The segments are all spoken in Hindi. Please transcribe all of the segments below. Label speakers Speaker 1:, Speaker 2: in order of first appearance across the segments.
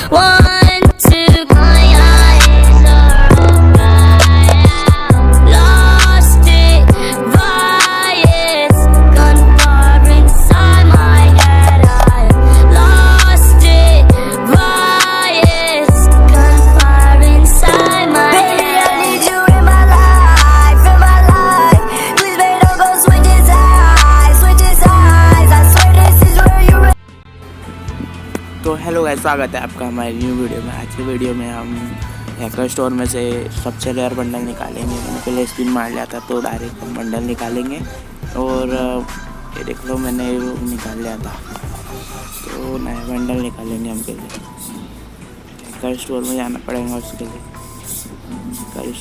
Speaker 1: One, two, my eyes are open. Lost it, riots, gunfire inside my head. I lost it, riots, gunfire inside my head. Baby, I need you in my life, in my life. Please, baby, don't go switch his eyes, switch his eyes. I swear this is where you.
Speaker 2: तो हेलो गाइस, स्वागत है आपका हमारी न्यू वीडियो में। आज की वीडियो में हम हैकर स्टोर में से सबसे रेयर बंडल निकालेंगे। मैंने पहले स्पिन मार लिया था तो डायरेक्ट हम बंडल निकालेंगे। और ये देख लो, मैंने वो निकाल लिया था, तो नया बंडल निकालेंगे हम पहले। हैकर स्टोर में जाना पड़ेगा उसके लिए। हैकर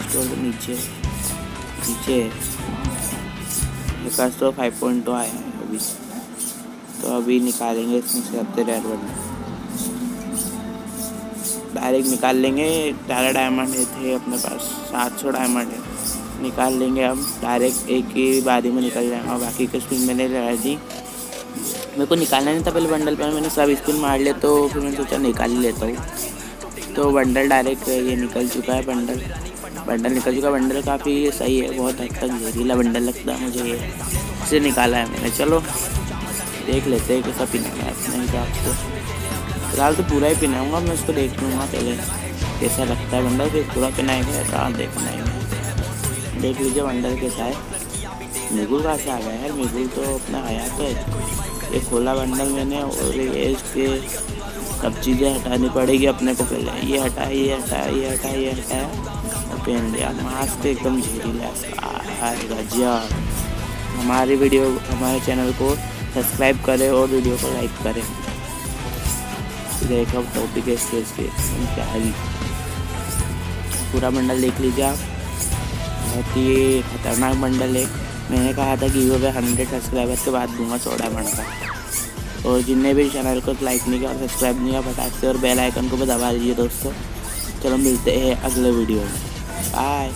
Speaker 2: स्टोर नीचे हैकर स्टोर 5.2 आया है अभी, तो अभी निकालेंगे इसमें से सबसे रेयर बंडल। डायरेक्ट निकाल लेंगे। 11 डायमंड थे अपने पास, 700 डायमंड है। निकाल लेंगे हम डायरेक्ट, एक ही बारी में निकल जाएगा। बाकी की स्पिन मैंने लगाई थी, मेरे को निकालना नहीं था पहले बंडल पर। मैंने सब स्पिन मार लिया, तो फिर मैंने सोचा निकाल ही लेता हूँ। तो बंडल डायरेक्ट ये निकल चुका है। बंडल निकल चुका। बंडल काफ़ी सही है, बहुत हद तक जहरीला बंडल लगता है मुझे। ये इसे निकाला है मैंने। चलो देख लेते हैं कैसा पिनाना है अपने हिसाब से। फिलहाल तो पूरा ही पिनाऊँगा मैं, उसको देख लूँगा पहले कैसा लगता है बंडल, फिर पूरा पिनाएंगे। कहाँ देखना है, देख लीजिए बंडल कैसा है। मिगुल कहाँ से आ गया है? मिगुल तो अपना आया तो है। ये खोला बंडल मैंने, और ये इसके सब चीज़ें हटानी पड़ेगी अपने को पहले। ये हटाया और पहन लिया। मास्क एकदम जहरीला गजब। हमारे चैनल को सब्सक्राइब करें और वीडियो को लाइक करें। देखो टॉपिक है इसके क्या है। पूरा बंडल देख लीजिए आप, बहुत ही खतरनाक बंडल है। मैंने कहा था कि वीडियो पे 100 सब्सक्राइबर्स के बाद दूंगा 100 डायमंड का। और जिनने भी चैनल को लाइक नहीं किया और सब्सक्राइब नहीं किया, फटाक से और बेल आइकन को भी दबा लीजिए दोस्तों। चलो मिलते हैं अगले वीडियो में। बाय।